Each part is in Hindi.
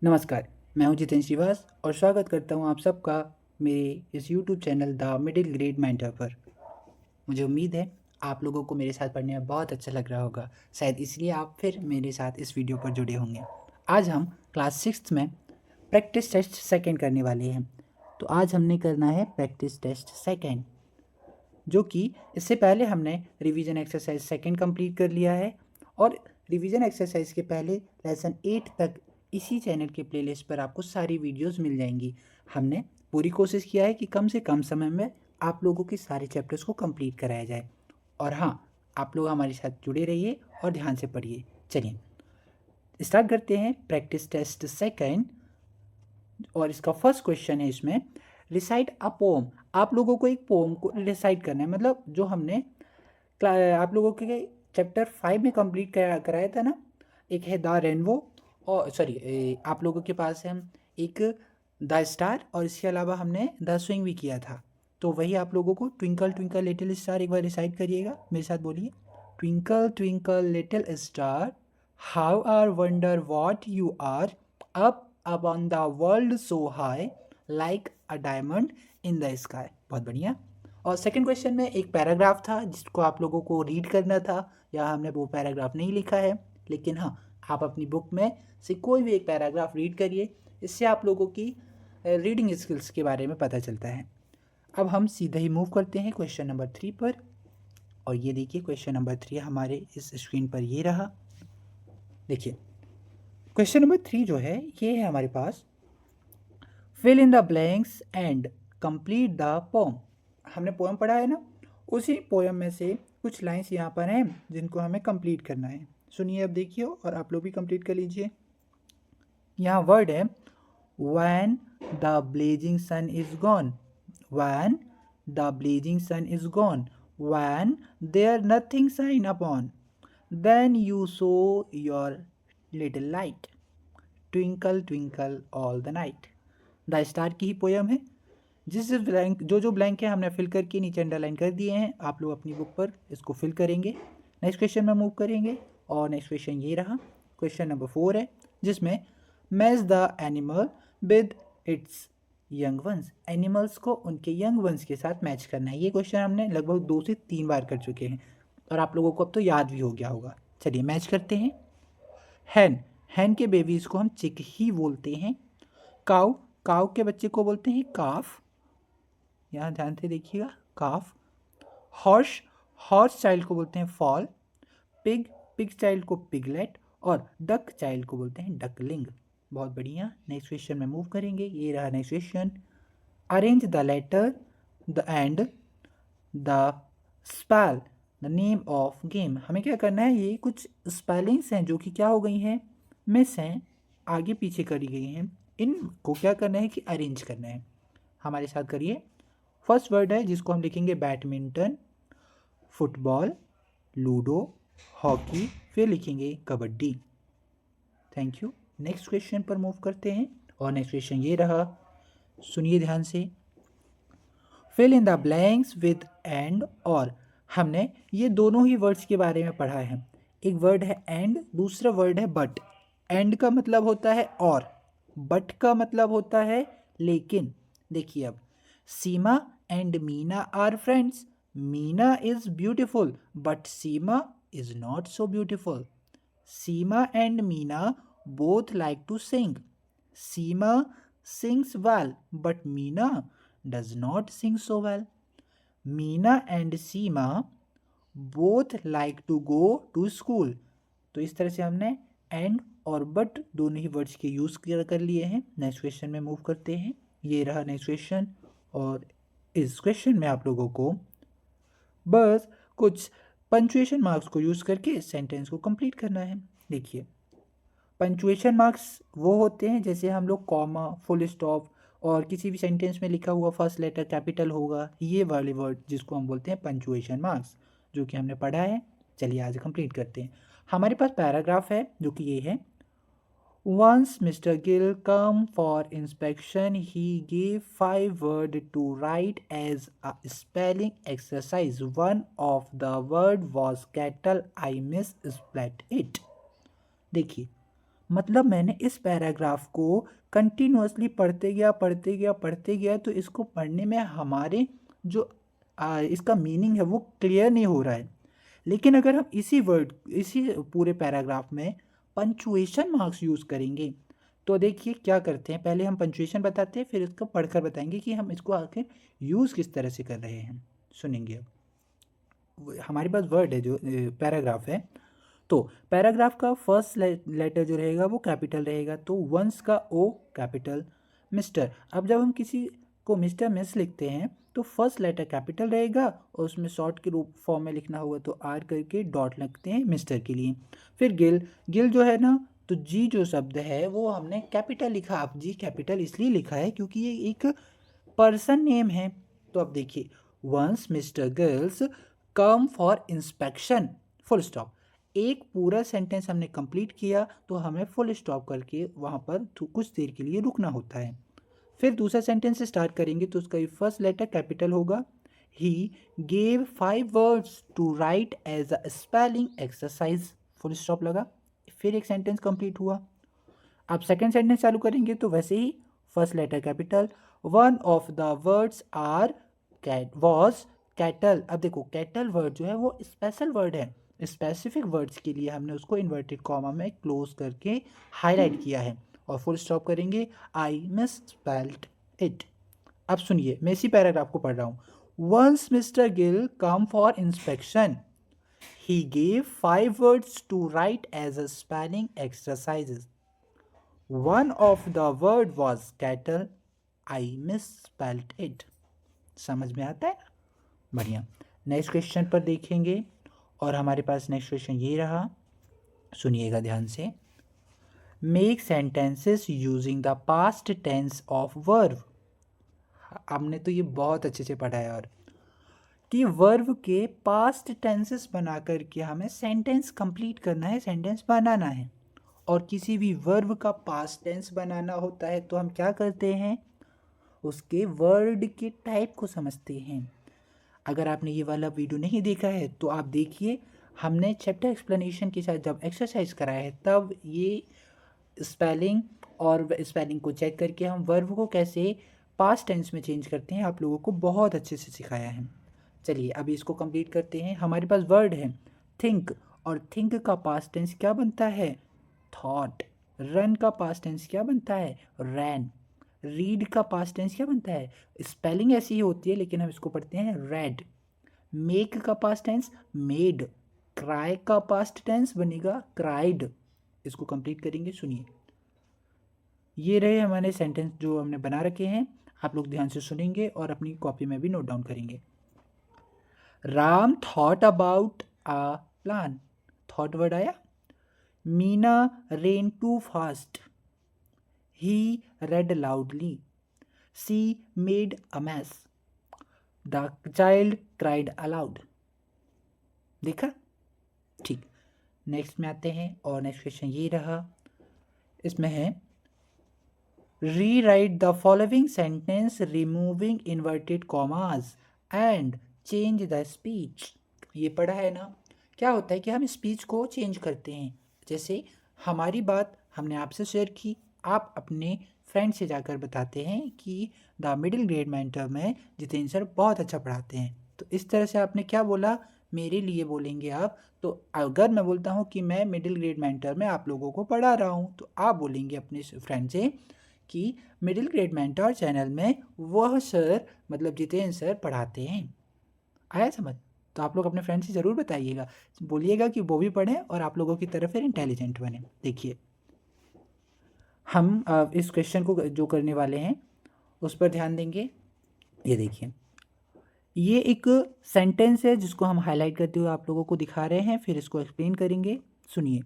नमस्कार, मैं हूं जितेंद्र श्रीवास और स्वागत करता हूं आप सबका मेरे इस YouTube channel the middle grade mentor पर। मुझे उम्मीद है आप लोगों को मेरे साथ पढ़ने में बहुत अच्छा लग रहा होगा, शायद इसलिए आप फिर मेरे साथ इस वीडियो पर जुड़े होंगे। आज हम क्लास 6 में प्रैक्टिस टेस्ट सेकंड करने वाले हैं। तो आज हमने करना है प्रैक्टिस टेस्ट सेकंड, जो कि इससे पहले हमने रिवीजन एक्सरसाइज सेकंड कंप्लीट कर लिया है। और रिवीजन एक्सरसाइज के पहले लेसन 8 तक इसी चैनल के प्लेलिस्ट पर आपको सारी वीडियोस मिल जाएंगी। हमने पूरी कोशिश किया है कि कम से कम समय में आप लोगों के सारे चैप्टर्स को कंप्लीट कराया जाए। और हाँ, आप लोग हमारे साथ जुड़े रहिए और ध्यान से पढ़िए। चलिए स्टार्ट करते हैं प्रैक्टिस टेस्ट सेकंड। और इसका फर्स्ट क्वेश्चन है इसमें, रिसाइट अ पोम। आप लोगों को एक पोम को रिसाइट करना है, मतलब जो हमने आप लोगों के चैप्टर 5 में कंप्लीट कराया था ना। एक है द रेनबो, और सॉरी आप लोगों के पास है एक द स्टार, और इसके अलावा हमने द स्विंग भी किया था। तो वही आप लोगों को ट्विंकल ट्विंकल लिटिल स्टार एक बार रिसाइट करिएगा, मेरे साथ बोलिए। Twinkle twinkle little star, how are wonder what you are, up upon the world so high, like a diamond in the sky. बहुत बढ़िया। और सेकंड क्वेश्चन में एक पैराग्राफ था जिसको आप लोगों को रीड करना था। यहाँ हमने वो पैराग्राफ नहीं लिखा है, लेकिन हाँ, आप अपनी बुक में से कोई भी एक पैराग्राफ रीड करिए। इससे आप लोगों की रीडिंग स्किल्स के बारे में पता चलता है। अब हम सीधे ही मूव करते हैं क्वेश्चन नंबर 3 पर। और ये देखिए क्वेश्चन नंबर 3 हमारे इस स्क्रीन पर ये रहा। देखिए क्वेश्चन नंबर 3 जो है ये है हमारे पास, fill in the blanks and complete the poem. हमने पोएम पढ़ा है ना, उसी पोएम में से कुछ लाइंस यहाँ पर हैं जिनको हमें कंप्लीट करना है। सुनिए, अब देखिए और आप लोग भी कंप्लीट कर लीजिए। यहाँ वर्ड है when the blazing sun is gone, when the blazing sun is gone, when there nothing shine upon, then you show your little light, twinkle twinkle all the night। The star की ही पोयम है। जिस ब्लैंक जो ब्लैंक है हमने फिल करके नीचे अंडरलाइन कर दिए हैं। आप लोग अपनी बुक पर इसको फिल करेंगे। नेक्स्ट क्वेश्चन में मूव करेंगे। और नेक्स्ट क्वेश्चन ये रहा, क्वेश्चन नंबर 4 है, जिसमें match the animal with its young ones. Animals को उनके यंग वंस के साथ मैच करना है। ये क्वेश्चन हमने लगभग 2 से 3 बार कर चुके हैं और आप लोगों को अब तो याद भी हो गया होगा। चलिए मैच करते हैं। हैन, हैन के बेबीज को हम चिक ही बोलते हैं। काऊ, काऊ के बच्चे को बोलते हैं काफ। यहाँ ध्यान से देखिएगा, काफ। हॉर्स, हॉर्स चाइल्ड को बोलते हैं फॉल। पिग, पिग चाइल्ड को पिगलेट। और डक चाइल्ड को बोलते हैं डकलिंग। बहुत बढ़िया। नेक्स्ट क्वेश्चन में मूव करेंगे। ये रहा next question, arrange the letter the end the spell the name of game. हमें क्या करना है, ये कुछ स्पेलिंग्स हैं जो कि क्या हो गई हैं, मिस हैं, आगे पीछे करी गई हैं। इनको क्या करना है कि अरेंज करना है। हमारे साथ करिए। फर्स्ट वर्ड है जिसको हम लिखेंगे बैडमिंटन, फुटबॉल, लूडो, हॉकी, फिर लिखेंगे kabaddi. Thank you. Next question पर मूव करते हैं। और नेक्स्ट क्वेश्चन ये रहा, सुनिए ध्यान से। Fill in the blanks with and और। हमने ये दोनों ही वर्ड्स के बारे में पढ़ा है। एक वर्ड है एंड, दूसरा वर्ड है बट। एंड का मतलब होता है और, बट का मतलब होता है लेकिन। देखिए अब, Seema and Meena are friends. Meena is beautiful but Seema is not so beautiful. Seema and Meena both like to sing. Seema sings well, but Meena does not sing so well. Meena and Seema both like to go to school. तो इस तरह से हमने एंड और बट दोनों ही वर्ड्स के यूज़ कर लिए हैं। नेक्स्ट क्वेश्चन में मूव करते हैं। ये रहा नेक्स्ट क्वेश्चन। और इस क्वेश्चन में आप लोगों को बस कुछ पंचुएशन मार्क्स को यूज़ करके सेंटेंस को कंप्लीट करना है। देखिए, पंचुएशन मार्क्स वो होते हैं जैसे हम लोग कॉमा, फुल स्टॉप और किसी भी सेंटेंस में लिखा हुआ फर्स्ट लेटर कैपिटल होगा, ये वाले वर्ड जिसको हम बोलते हैं पंचुएशन मार्क्स, जो कि हमने पढ़ा है। चलिए आज कंप्लीट करते हैं। हमारे पास पैराग्राफ है जो कि ये है, Once Mr. Gill come for inspection, he gave 5 words to write as a spelling exercise. One of the word was cattle. I misspelled it. देखिए, मतलब मैंने इस पैराग्राफ को कंटिन्यूअसली पढ़ते गया तो इसको पढ़ने में हमारे जो इसका मीनिंग है वो क्लियर नहीं हो रहा है। लेकिन अगर हम इसी पूरे पैराग्राफ में पंचुएशन मार्क्स यूज़ करेंगे तो देखिए क्या करते हैं, पहले हम पंचुएशन बताते हैं फिर इसको पढ़कर बताएंगे कि हम इसको आखिर यूज़ किस तरह से कर रहे हैं। सुनेंगे अब हमारे पास वर्ड है जो पैराग्राफ है, तो पैराग्राफ का फर्स्ट लेटर जो रहेगा वो कैपिटल रहेगा, तो वंस का ओ कैपिटल, मिस्टर। अब जब हम किसी को मिस्टर मिस लिखते हैं तो फर्स्ट लेटर कैपिटल रहेगा और उसमें शॉर्ट के रूप फॉर्म में लिखना होगा तो आर करके डॉट लगते हैं मिस्टर के लिए। फिर गिल, गिल जो है ना, तो जी जो शब्द है वो हमने कैपिटल लिखा। अब जी कैपिटल इसलिए लिखा है क्योंकि ये एक पर्सन नेम है। तो अब देखिए, once Mister Gills come for inspection, full stop. एक पूरा सेंटेंस हमने कंप्लीट किया तो हमें फुल स्टॉप करके वहाँ पर कुछ देर के लिए रुकना होता है। फिर दूसरा सेंटेंस से स्टार्ट करेंगे तो उसका फर्स्ट लेटर कैपिटल होगा। He gave 5 words to write as a spelling exercise, full stop लगा। फिर एक सेंटेंस कंप्लीट हुआ। अब सेकेंड सेंटेंस चालू करेंगे तो वैसे ही first letter capital, one of the words are cat was cattle. अब देखो कैटल वर्ड जो है वो स्पेशल वर्ड है, स्पेसिफिक वर्ड्स के लिए हमने उसको इन्वर्टेड कॉमा में क्लोज करके हाईलाइट किया है। और फुल स्टॉप करेंगे, आई मिस स्पेल्ड इट। अब सुनिए, मैं इसी पैराग्राफ को पढ़ रहा हूँ। Once Mister Gill come for inspection, he gave 5 words to write as a spelling exercises. One of the word was cattle. I misspelled it. समझ में आता है? बढ़िया। नेक्स्ट क्वेश्चन पर देखेंगे और हमारे पास नेक्स्ट क्वेश्चन ये रहा, सुनिएगा ध्यान से। Make sentences using the past tense of verb. हमने तो ये बहुत अच्छे से पढ़ा है और कि वर्ब के पास्ट टेंसेस बना करके हमें सेंटेंस कंप्लीट करना है, सेंटेंस बनाना है। और किसी भी वर्ब का पास्ट टेंस बनाना होता है तो हम क्या करते हैं, उसके वर्ड के टाइप को समझते हैं। अगर आपने ये वाला वीडियो नहीं देखा है तो आप देखिए, हमने चैप्टर एक्सप्लेनेशन के साथ जब एक्सरसाइज कराया है तब ये स्पेलिंग और स्पेलिंग को चेक करके हम वर्ब को कैसे पास्ट टेंस में चेंज करते हैं आप लोगों को बहुत अच्छे से सिखाया है। चलिए अभी इसको कंप्लीट करते हैं। हमारे पास वर्ड है थिंक, और थिंक का पास्ट टेंस क्या बनता है, थॉट। रन का पास्ट टेंस क्या बनता है, रैन। रीड का पास्ट टेंस क्या बनता है, स्पेलिंग ऐसी ही होती है लेकिन हम इसको पढ़ते हैं रेड। मेक का पास्ट टेंस मेड। क्राई का पास्ट टेंस बनेगा क्राइड। इसको कंप्लीट करेंगे, सुनिए। ये रहे हमारे सेंटेंस जो हमने बना रखे हैं, आप लोग ध्यान से सुनेंगे और अपनी कॉपी में भी नोट डाउन करेंगे। Ram thought about a plan, thought word आया। Meena ran too fast, he read loudly. She made a mess, the child cried aloud. देखा? ठीक, नेक्स्ट में आते हैं और नेक्स्ट क्वेश्चन ये रहा, इसमें है री right the following sentence removing inverted commas and change the speech. ये पढ़ा है ना, क्या होता है कि हम स्पीच को चेंज करते हैं। जैसे हमारी बात हमने आपसे शेयर की, आप अपने फ्रेंड से जाकर बताते हैं कि द मिडिल ग्रेड मेंटर में जितेंद्र सर बहुत अच्छा पढ़ाते हैं। तो इस तरह से आपने क्या बोला, मेरे लिए बोलेंगे आप। तो अगर मैं बोलता हूँ कि मैं मिडिल ग्रेड मेंटर में आप लोगों को पढ़ा रहा हूँ तो आप बोलेंगे अपने फ्रेंड से कि मिडिल ग्रेड मेंटर चैनल में वह सर मतलब जितेंद्र सर पढ़ाते हैं। आया समझ? तो आप लोग अपने फ्रेंड से ज़रूर बताइएगा, बोलिएगा कि वो भी पढ़ें और आप लोगों की तरफ फिर इंटेलिजेंट बने। देखिए हम इस क्वेश्चन को जो करने वाले हैं उस पर ध्यान देंगे। ये देखिए, ये एक सेंटेंस है जिसको हम हाईलाइट करते हुए आप लोगों को दिखा रहे हैं, फिर इसको एक्सप्लेन करेंगे। सुनिए,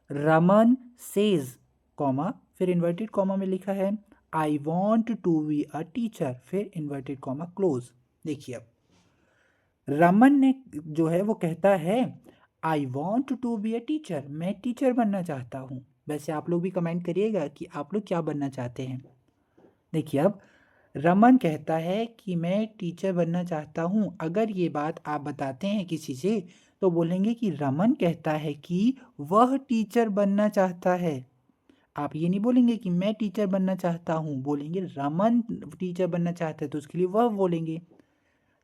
रमन सेज कॉमा, फिर इन्वर्टेड कॉमा में लिखा है I want to be a teacher, फिर इन्वर्टेड कॉमा क्लोज। देखिए अब रमन ने जो है वो कहता है I want to be a teacher, मैं टीचर बनना चाहता हूँ। वैसे आप लोग भी कमेंट करिएगा कि आप लोग क्या बनना चाहते हैं। देखिए अब रमन कहता है कि मैं टीचर बनना चाहता हूँ। अगर ये बात आप बताते हैं किसी से तो बोलेंगे कि रमन कहता है कि वह टीचर बनना चाहता है। आप ये नहीं बोलेंगे कि मैं टीचर बनना चाहता हूँ, बोलेंगे रमन टीचर बनना चाहता है तो उसके लिए वह बोलेंगे।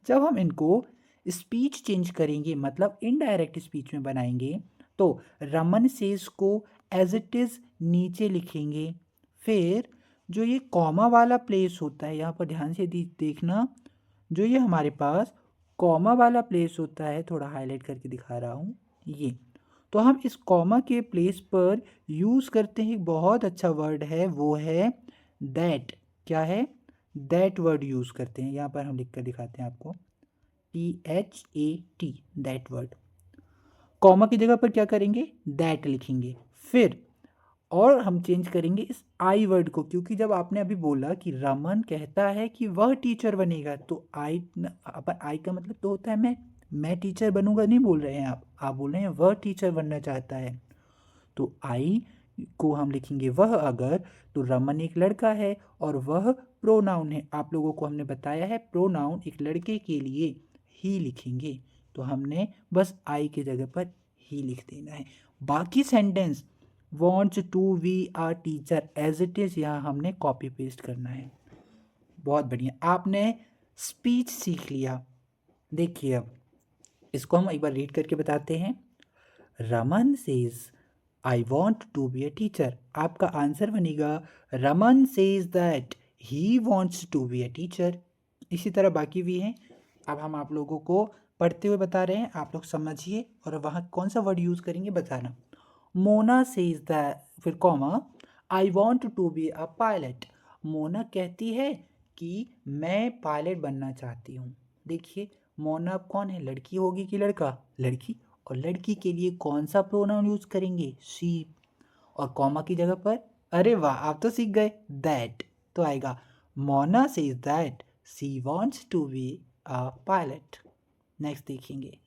जब हम इनको स्पीच चेंज करेंगे मतलब इनडायरेक्ट स्पीच में बनाएंगे तो रमन सेज को एज इट इज़ नीचे लिखेंगे। फिर जो ये कॉमा वाला प्लेस होता है, यहाँ पर ध्यान से देखना, जो ये हमारे पास कॉमा वाला प्लेस होता है, थोड़ा हाईलाइट करके दिखा रहा हूँ ये, तो हम इस कॉमा के प्लेस पर यूज़ करते हैं, बहुत अच्छा वर्ड है वो है दैट। क्या है? दैट वर्ड यूज़ करते हैं। यहाँ पर हम लिख कर दिखाते हैं आपको, THAT, दैट वर्ड। कॉमा की जगह पर क्या करेंगे? दैट लिखेंगे। फिर और हम चेंज करेंगे इस आई वर्ड को, क्योंकि जब आपने अभी बोला कि रमन कहता है कि वह टीचर बनेगा, तो आई, अपन आई का मतलब तो होता है मैं टीचर बनूंगा नहीं बोल रहे हैं आप बोल रहे हैं वह टीचर बनना चाहता है। तो आई को हम लिखेंगे वह अगर, तो रमन एक लड़का है और वह प्रोनाउन है। आप लोगों को हमने बताया है प्रोनाउन एक लड़के के लिए ही लिखेंगे, तो हमने बस आई की जगह पर ही लिख देना है। बाकी sentence wants to be a teacher as it is यहाँ हमने कॉपी पेस्ट करना है। बहुत बढ़िया, आपने स्पीच सीख लिया। देखिए अब इसको हम एक बार रीड करके बताते हैं। Raman says I want to be a teacher. आपका आंसर बनेगा Raman says that he wants to be a teacher. इसी तरह बाकी भी हैं। अब हम आप लोगों को पढ़ते हुए बता रहे हैं, आप लोग समझिए और वहाँ कौन सा वर्ड यूज़ करेंगे बताना। मोना सेज दैट, फिर comma, I want to be a pilot. Mona कहती है कि मैं पायलट बनना चाहती हूँ। देखिए मोना कौन है, लड़की होगी कि लड़का? लड़की। और लड़की के लिए कौन सा प्रोनाउन यूज करेंगे? शी। और कॉमा की जगह पर, अरे वाह आप तो सीख गए, दैट। तो आएगा Mona says that she wants to be a pilot. Next देखेंगे,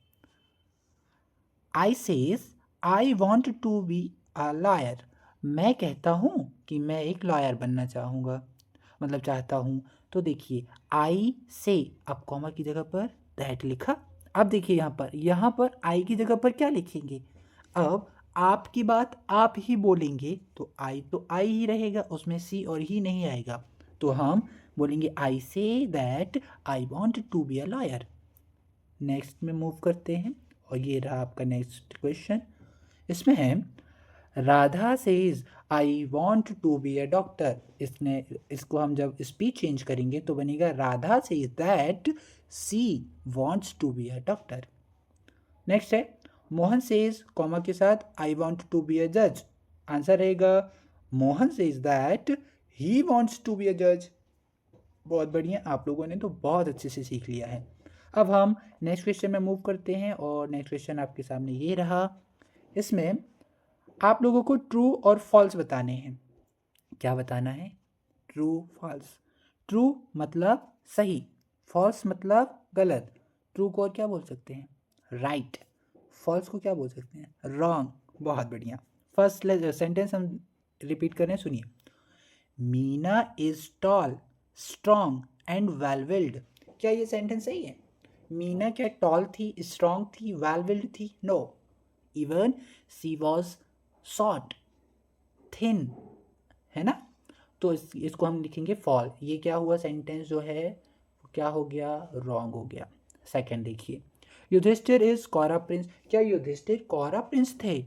I says I want to be a lawyer. मैं कहता हूँ कि मैं एक लॉयर बनना चाहूँगा, मतलब चाहता हूँ। तो देखिए आई से, अब कॉमा की जगह पर दैट लिखा। अब देखिए यहाँ पर आई की जगह पर क्या लिखेंगे? अब आपकी बात आप ही बोलेंगे तो आई ही रहेगा, उसमें सी और ही नहीं आएगा। तो हम बोलेंगे I say that I want to be a lawyer. Next में मूव करते हैं और ये रहा आपका नेक्स्ट क्वेश्चन। इसमें है Radha says I want to be a doctor. इसको हम जब स्पीच चेंज करेंगे तो बनेगा Radha says that she wants to be a doctor. Next है मोहन सेज कॉमा के साथ I want to be a जज। आंसर रहेगा Mohan says that he wants to be a जज। बहुत बढ़िया, आप लोगों ने तो बहुत अच्छे से सीख लिया है। अब हम नेक्स्ट क्वेश्चन में मूव करते हैं और नेक्स्ट क्वेश्चन आपके सामने ये रहा। इसमें आप लोगों को ट्रू और फॉल्स बताने हैं। क्या बताना है? True false. ट्रू मतलब सही, फॉल्स मतलब गलत। ट्रू को और क्या बोल सकते हैं? राइट। फॉल्स को क्या बोल सकते हैं? रॉन्ग। बहुत बढ़िया। फर्स्ट सेंटेंस हम रिपीट करें, सुनिए। Meena is tall, strong and well built. क्या ये सेंटेंस सही है? मीना क्या टॉल थी, स्ट्रॉन्ग थी, वेल विल्ड थी? No, even she was short, thin, है ना? तो इसको हम लिखेंगे फॉल। ये क्या हुआ, सेंटेंस जो है क्या हो गया? रॉन्ग हो गया। सेकंड देखिए, युधिष्ठिर इज कौरा प्रिंस। क्या युधिष्ठिर कौरा प्रिंस थे?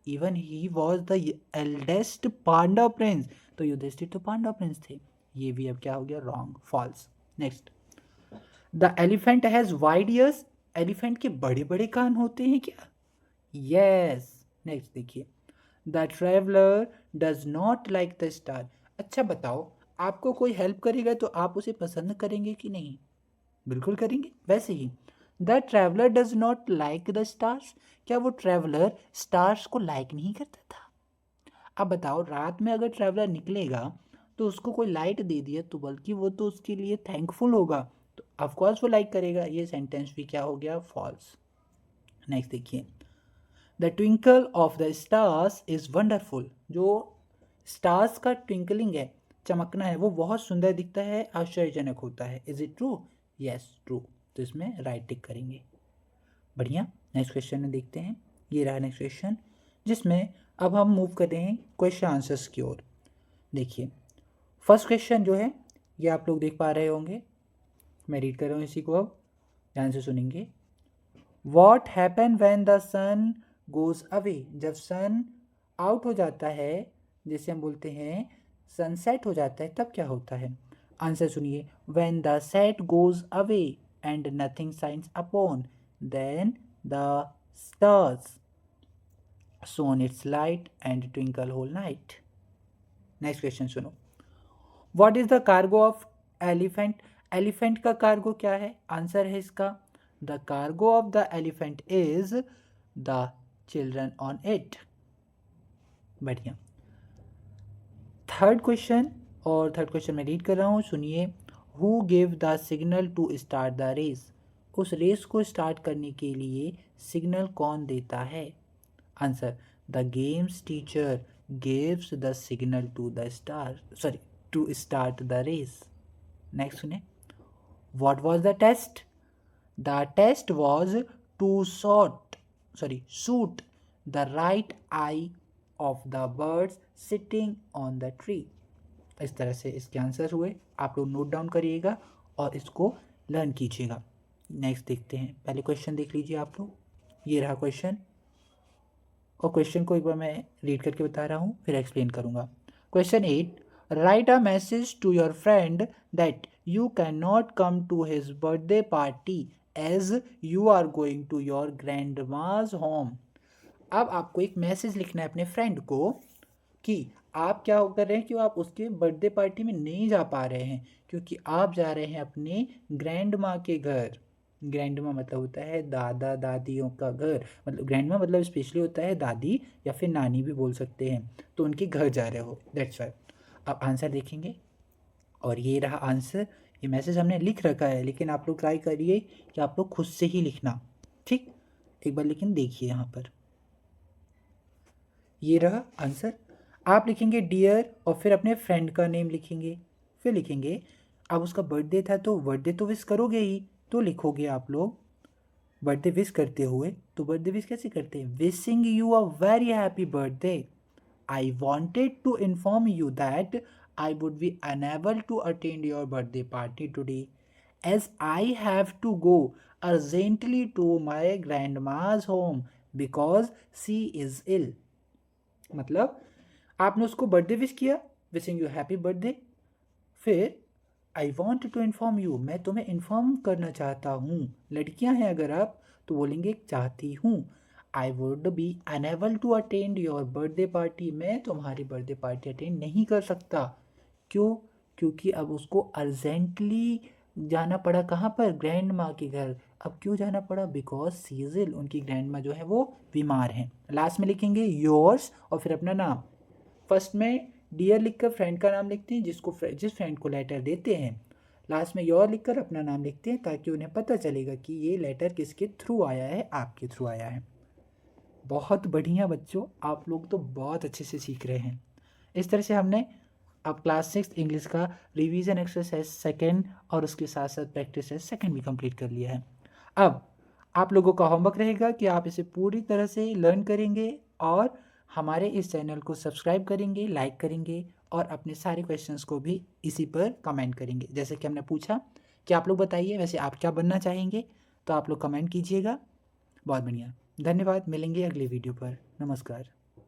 Even he was the eldest Pandava prince. तो युधिष्ठिर तो पांडव प्रिंस थे। ये भी अब क्या हो गया? Wrong, false. Next, the elephant has wide ears. Elephant के बड़े बड़े कान होते हैं क्या? यस। नेक्स्ट देखिए, the traveller does not like the star. अच्छा बताओ, आपको कोई हेल्प करेगा तो आप उसे पसंद करेंगे कि नहीं? बिल्कुल करेंगे। वैसे ही the traveller does not like the stars. क्या वो ट्रैवलर स्टार्स को लाइक नहीं करता था? अब बताओ, रात में अगर ट्रैवलर निकलेगा तो उसको कोई लाइट दे दिया तो बल्कि वो तो उसके लिए थैंकफुल होगा, तो ऑफकोर्स वो लाइक करेगा। ये सेंटेंस भी क्या हो गया? फॉल्स। नेक्स्ट देखिए, the twinkle of the stars is wonderful. जो स्टार्स का ट्विंकलिंग है, चमकना है, वो बहुत सुंदर दिखता है, आश्चर्यजनक होता है। Is it true? Yes, true. तो इसमें राइट टिक करेंगे। बढ़िया। नेक्स्ट क्वेश्चन में देखते हैं, ये रहा नेक्स्ट क्वेश्चन, जिसमें अब हम मूव कर रहे हैं क्वेश्चन आंसर्स की ओर। देखिए फर्स्ट क्वेश्चन जो है ये आप लोग देख पा रहे होंगे, मैं रीड कर रहा हूँ इसी को, अब ध्यान से सुनेंगे। What happen when the sun goes away, जब सन आउट हो जाता है, जैसे हम बोलते हैं सनसेट हो जाता है, तब क्या होता है? आंसर सुनिए। When the set goes away and nothing shines upon, then the stars shone its light and twinkle whole night. Next question सुनो। What is the cargo of elephant, elephant का कार्गो क्या है? आंसर है इसका the cargo of the elephant is the children on it. बढ़िया। थर्ड क्वेश्चन, और थर्ड क्वेश्चन मैं रीड कर रहा हूँ, सुनिए। Who give the signal to start the race, उस रेस को स्टार्ट करने के लिए सिग्नल कौन देता है? Answer the games teacher gives the signal to the to start the race. Next सुने। What was the test, the test was to shoot the right eye of the birds sitting on the tree. इस तरह से इसके आंसर हुए, आप लोग नोट डाउन करिएगा और इसको लर्न कीजिएगा। नेक्स्ट देखते हैं, पहले क्वेश्चन देख लीजिए आप लोग, ये रहा क्वेश्चन, और क्वेश्चन को एक बार मैं रीड करके बता रहा हूँ फिर एक्सप्लेन करूँगा। Question 8, write a message to your friend that you can not come to his birthday party as you are going to your grandma's home. अब आपको एक मैसेज लिखना है अपने फ्रेंड को कि आप क्या कर रहे हैं कि आप उसके बर्थडे पार्टी में नहीं जा पा रहे हैं क्योंकि आप जा रहे हैं अपने ग्रैंड माँ के घर। ग्रैंड माँ मतलब होता है दादा दादियों का घर, मतलब ग्रैंड माँ मतलब स्पेशली होता है दादी या फिर नानी भी बोल सकते हैं, तो उनके घर जा रहे हो, दैट्स वाई। अब आंसर देखेंगे, और ये रहा आंसर। ये मैसेज हमने लिख रखा है, लेकिन आप लोग ट्राई करिए कि आप लोग खुद से ही लिखना, ठीक? एक बार लेकिन देखिए यहाँ पर, ये रहा आंसर। आप लिखेंगे डियर और फिर अपने फ्रेंड का नेम लिखेंगे, फिर लिखेंगे अब उसका बर्थडे था तो बर्थडे तो विश करोगे ही, तो लिखोगे आप लोग बर्थडे विश करते हुए, तो बर्थडे विश कैसे करते हैं? Wishing you a very happy birthday, I wanted to inform you that I would be unable to attend your birthday party today as I have to go urgently to my grandma's home because she is ill. मतलब आपने उसको बर्थडे विश किया, विशिंग यू हैप्पी बर्थडे, फिर I want to inform you, मैं तुम्हें इन्फॉर्म करना चाहता हूँ, लड़कियां हैं अगर आप तो बोलेंगे चाहती हूँ। I would be unable to attend your birthday party, मैं तुम्हारी बर्थडे पार्टी अटेंड नहीं कर सकता। क्यों? क्योंकि अब उसको अर्जेंटली जाना पड़ा, कहाँ पर? ग्रैंड माँ के घर। अब क्यों जाना पड़ा? बिकॉज सीजल, उनकी ग्रैंड माँ जो है वो बीमार हैं। लास्ट में लिखेंगे योर्स और फिर अपना नाम। फर्स्ट में डियर लिखकर फ्रेंड का नाम लिखते हैं, जिस फ्रेंड को लेटर देते हैं। लास्ट में योर लिखकर अपना नाम लिखते हैं ताकि उन्हें पता चलेगा कि ये लेटर किसके थ्रू आया है, आपके थ्रू आया है। बहुत बढ़िया बच्चों, आप लोग तो बहुत अच्छे से सीख रहे हैं। इस तरह से हमने अब क्लास 6 इंग्लिश का रिवीजन एक्सरसाइज सेकंड और उसके साथ साथ प्रैक्टिस सेकंड भी कंप्लीट कर लिया है। अब आप लोगों का होमवर्क रहेगा कि आप इसे पूरी तरह से लर्न करेंगे और हमारे इस चैनल को सब्सक्राइब करेंगे, लाइक करेंगे और अपने सारे क्वेश्चंस को भी इसी पर कमेंट करेंगे। जैसे कि हमने पूछा कि आप लोग बताइए वैसे आप क्या बनना चाहेंगे, तो आप लोग कमेंट कीजिएगा। बहुत बढ़िया, धन्यवाद, मिलेंगे अगले वीडियो पर। नमस्कार।